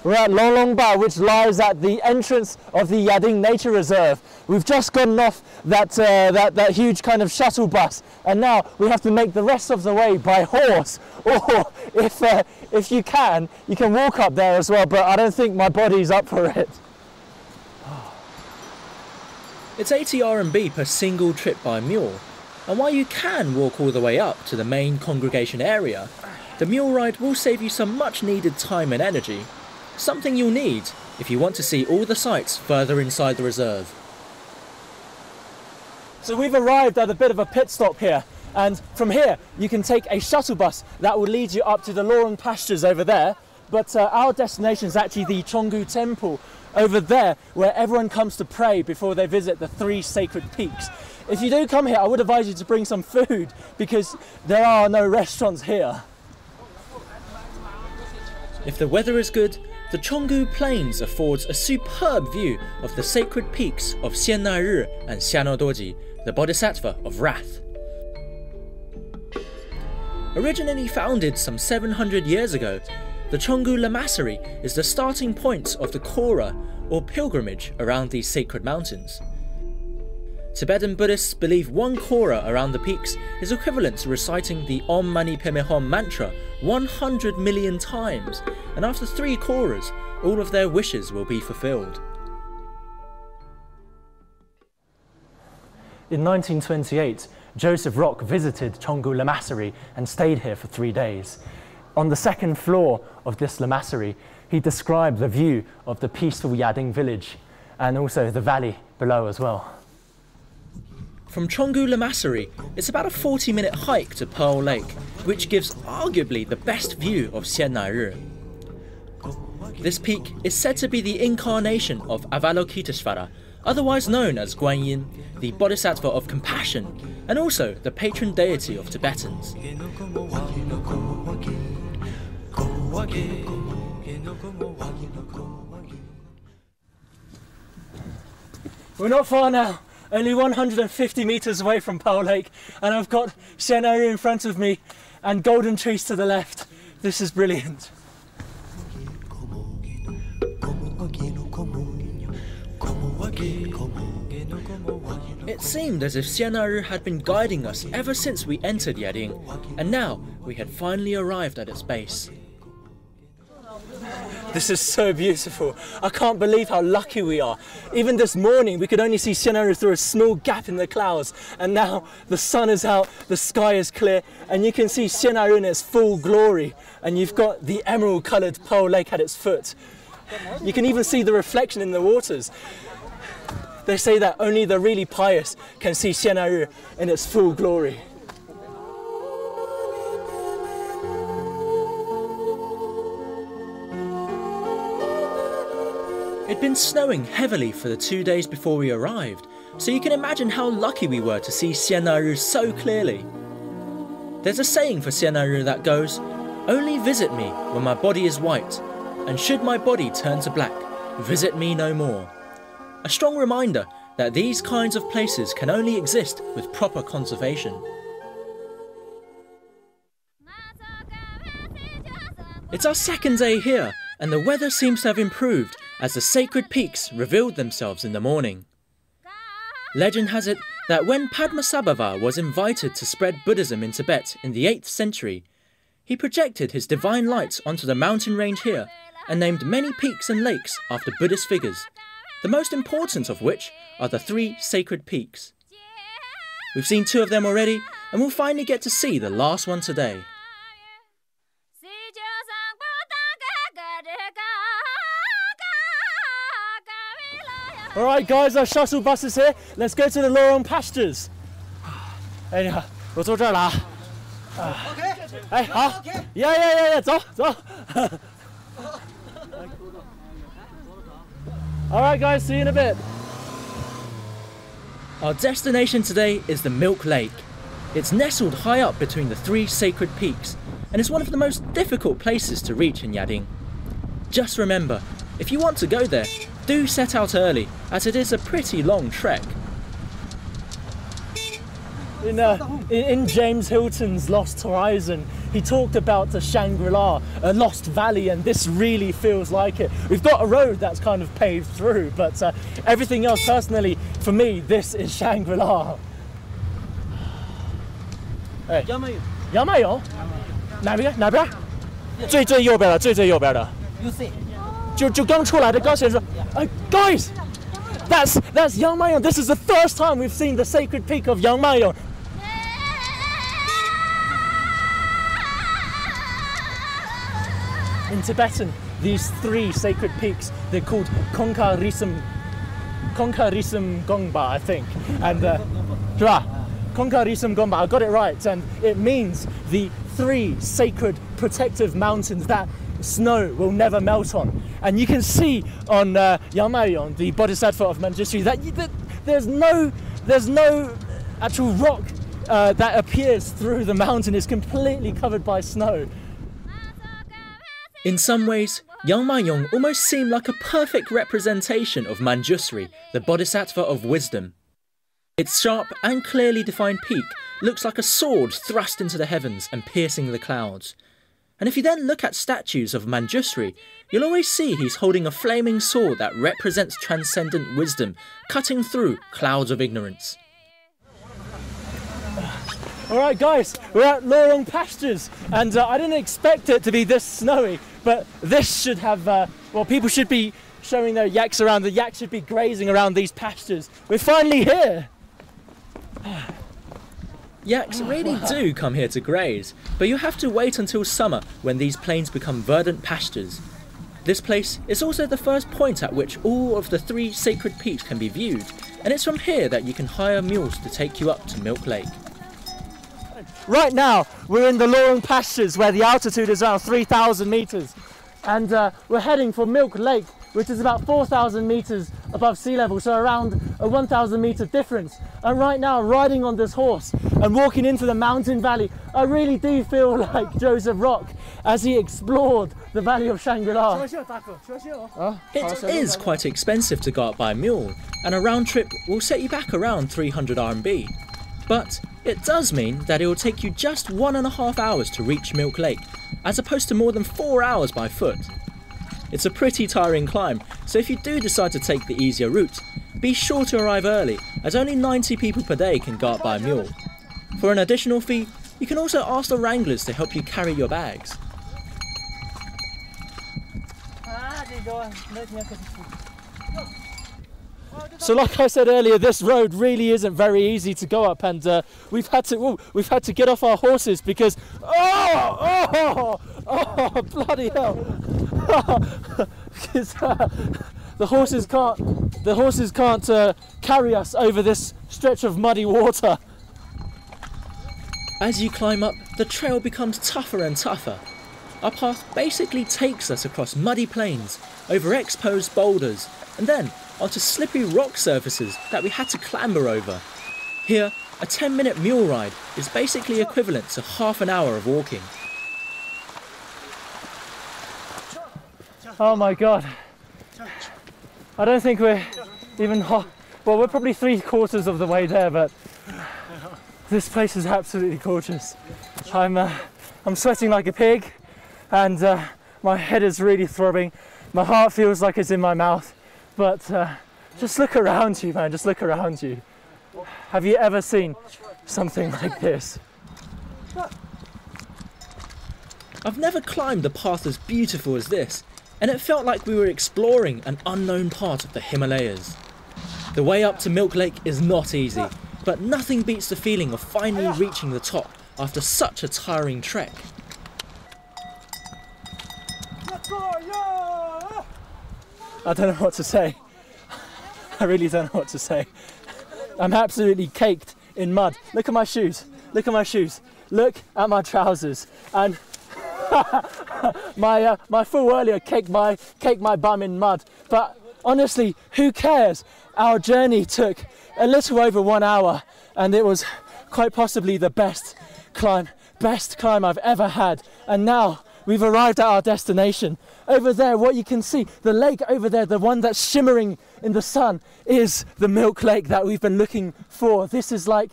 We're at Longlongba, which lies at the entrance of the Yading Nature Reserve. We've just gotten off that huge kind of shuttle bus, and now we have to make the rest of the way by horse. Or if you can walk up there as well, but I don't think my body's up for it. It's 80 RMB per single trip by mule, and while you can walk all the way up to the main congregation area, the mule ride will save you some much needed time and energy. Something you'll need if you want to see all the sights further inside the reserve. So we've arrived at a bit of a pit stop here, and from here you can take a shuttle bus that will lead you up to the Lorong pastures over there, but our destination is actually the Chonggu Temple over there, where everyone comes to pray before they visit the 3 sacred peaks. If you do come here, I would advise you to bring some food because there are no restaurants here. If the weather is good, the Chonggu Plains affords a superb view of the sacred peaks of Xiannai and Xianodoji, the Bodhisattva of Wrath. Originally founded some 700 years ago, the Chonggu Lamasery is the starting point of the Kora, or pilgrimage, around these sacred mountains. Tibetan Buddhists believe 1 Kora around the peaks is equivalent to reciting the Om Mani Padme Hum mantra 100 million times, and after 3 Koras, all of their wishes will be fulfilled. In 1928, Joseph Rock visited Chonggu Lamasery and stayed here for 3 days. On the 2nd floor of this Lamasery, he described the view of the peaceful Yading village and also the valley below as well. From Chonggu Lamasery, it's about a 40-minute hike to Pearl Lake, which gives arguably the best view of Xiannai. This peak is said to be the incarnation of Avalokiteshvara, otherwise known as Guanyin, the Bodhisattva of compassion, and also the patron deity of Tibetans. We're not far now, only 150 meters away from Pearl Lake, and I've got Xiannai in front of me and golden trees to the left. This is brilliant. It seemed as if Xiannai had been guiding us ever since we entered Yading, and now we had finally arrived at its base. This is so beautiful. I can't believe how lucky we are. Even this morning we could only see Xiannai through a small gap in the clouds, and now the sun is out, the sky is clear, and you can see Xiannai in its full glory, and you've got the emerald coloured Pearl Lake at its foot. You can even see the reflection in the waters. They say that only the really pious can see Xiannai in its full glory. It'd been snowing heavily for the 2 days before we arrived, so you can imagine how lucky we were to see Xiannai so clearly. There's a saying for Xiannai that goes, "Only visit me when my body is white, and should my body turn to black, visit me no more." A strong reminder that these kinds of places can only exist with proper conservation. It's our 2nd day here, and the weather seems to have improved as the sacred peaks revealed themselves in the morning. Legend has it that when Padmasambhava was invited to spread Buddhism in Tibet in the 8th century, he projected his divine light onto the mountain range here and named many peaks and lakes after Buddhist figures, the most important of which are the 3 sacred peaks. We've seen 2 of them already, and we'll finally get to see the last one today. Alright guys, our shuttle bus is here. Let's go to the Lorong pastures. 哎，你好，我坐这儿了啊。OK。哎，好。呀，走。Alright guys, see you in a bit. Our destination today is the Milk Lake. It's nestled high up between the 3 sacred peaks, and is one of the most difficult places to reach in Yading. Just remember, if you want to go there, do set out early, as it is a pretty long trek. In James Hilton's Lost Horizon, he talked about the Shangri-La, a lost valley, and this really feels like it. We've got a road that's kind of paved through, but everything else, personally, for me, this is Shangri-La. Hey. 有没有？哪边？哪边？最右边的，最右边的。You see? 就刚出来的，刚先说，guys, that's Yangmayong. This is the first time we've seen the sacred peak of Yangmayong. In Tibetan, these 3 sacred peaks, they're called Kongka Risam Gongba, I think, and Kongka Risam Gongba. I got it right, and it means the 3 sacred protective mountains that snow will never melt on. And you can see on Yangmayong, the Bodhisattva of Manjushri, that there's no actual rock that appears through the mountain. It's completely covered by snow. In some ways, Yangmayong almost seemed like a perfect representation of Manjushri, the Bodhisattva of wisdom. Its sharp and clearly defined peak looks like a sword thrust into the heavens and piercing the clouds. And if you then look at statues of Manjushri, you'll always see he's holding a flaming sword that represents transcendent wisdom, cutting through clouds of ignorance. Alright guys, we're at Lorong Pastures, and I didn't expect it to be this snowy, but this should have, well, people should be showing their yaks around. The yaks should be grazing around these pastures. We're finally here! Yaks really do come here to graze, but you have to wait until summer when these plains become verdant pastures. This place is also the first point at which all of the 3 sacred peaks can be viewed, and it's from here that you can hire mules to take you up to Milk Lake. Right now, we're in the Lorong Pastures where the altitude is around 3,000 meters, and we're heading for Milk Lake, which is about 4,000 meters above sea level, so around a 1,000 meter difference. And right now, riding on this horse and walking into the mountain valley, I really do feel like Joseph Rock as he explored the valley of Shangri-La. It is quite expensive to go up by mule, and a round trip will set you back around 300 RMB. But it does mean that it will take you just 1.5 hours to reach Milk Lake, as opposed to more than 4 hours by foot. It's a pretty tiring climb, so if you do decide to take the easier route, be sure to arrive early, as only 90 people per day can go up by mule. For an additional fee, you can also ask the wranglers to help you carry your bags. So like I said earlier, this road really isn't very easy to go up, and we've had to get off our horses because bloody hell, because the horses can't carry us over this stretch of muddy water. As you climb up, the trail becomes tougher and tougher. Our path basically takes us across muddy plains, over exposed boulders, and then onto slippery rock surfaces that we had to clamber over. Here, a 10-minute mule ride is basically equivalent to half an hour of walking. Oh my god. I don't think we're even well, we're probably 3/4 of the way there, but this place is absolutely gorgeous. I'm sweating like a pig, and my head is really throbbing. My heart feels like it's in my mouth. But just look around you, man, just look around you. Have you ever seen something like this? I've never climbed a path as beautiful as this, and it felt like we were exploring an unknown part of the Himalayas. The way up to Milk Lake is not easy, but nothing beats the feeling of finally reaching the top after such a tiring trek. I don't know what to say. I really don't know what to say. I'm absolutely caked in mud. Look at my shoes. Look at my shoes. Look at my trousers. And my fool earlier caked my bum in mud. But honestly, who cares? Our journey took a little over 1 hour, and it was quite possibly the best climb I've ever had. And now we've arrived at our destination. Over there, what you can see, the lake over there, the one that's shimmering in the sun, is the Milk Lake that we've been looking for. This is like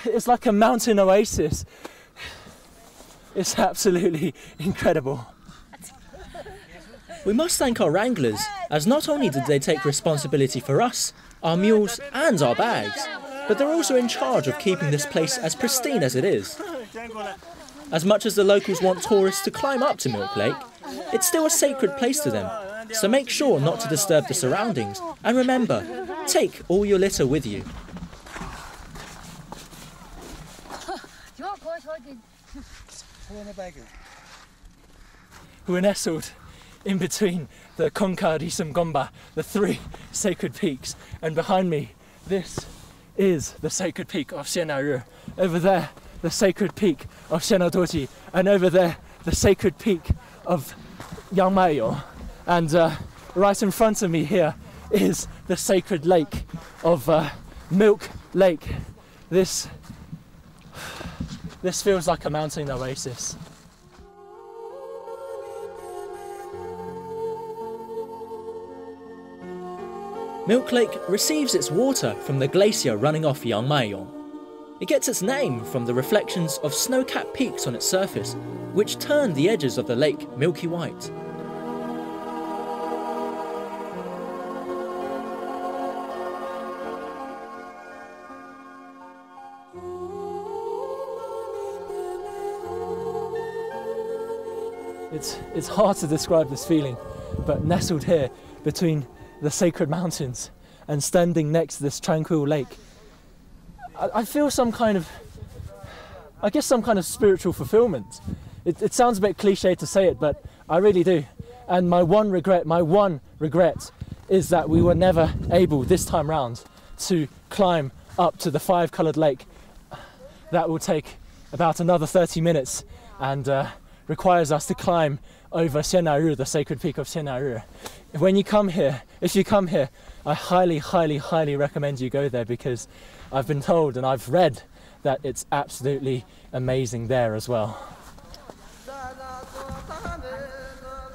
It's like a mountain oasis. It's absolutely incredible. We must thank our wranglers, as not only did they take responsibility for us, our mules and our bags, but they're also in charge of keeping this place as pristine as it is. As much as the locals want tourists to climb up to Milk Lake, it's still a sacred place to them, so make sure not to disturb the surroundings, and remember, take all your litter with you. We're nestled in between the Konkar Gomba, the 3 sacred peaks, and behind me, this is the sacred peak of Shangri. Over there, the sacred peak of Shangri, and over there, the sacred peak of Yangmayo. And right in front of me here is the sacred lake of Milk Lake. This feels like a mountain oasis. Milk Lake receives its water from the glacier running off Yangmayo. It gets its name from the reflections of snow-capped peaks on its surface, which turn the edges of the lake milky white. It's hard to describe this feeling, but nestled here between the sacred mountains and standing next to this tranquil lake, I feel some kind of spiritual fulfillment. It sounds a bit cliche to say it, but I really do. And my one regret is that we were never able this time round to climb up to the 5-coloured lake. That will take about another 30 minutes and requires us to climb over Shangri, the sacred peak of Shangri. If you come here, I highly recommend you go there, because I've been told and I've read that it's absolutely amazing there as well.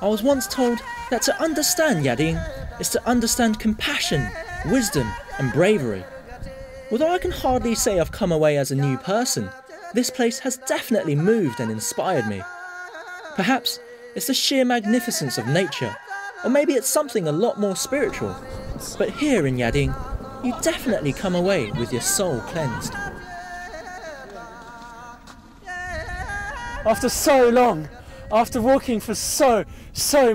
I was once told that to understand Yading is to understand compassion, wisdom and bravery. Although I can hardly say I've come away as a new person, this place has definitely moved and inspired me. Perhaps it's the sheer magnificence of nature, or maybe it's something a lot more spiritual. But here in Yading, you definitely come away with your soul cleansed. After so long, after walking for so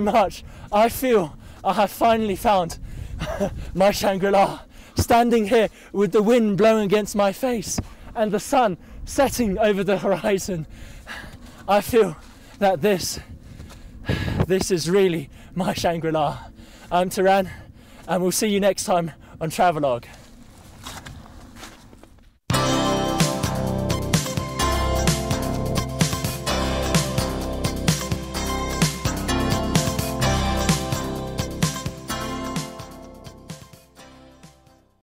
much, I feel I have finally found my Shangri-La. Standing here with the wind blowing against my face and the sun setting over the horizon, I feel that this is really my Shangri-La. I'm Taran, and we'll see you next time on Travelogue.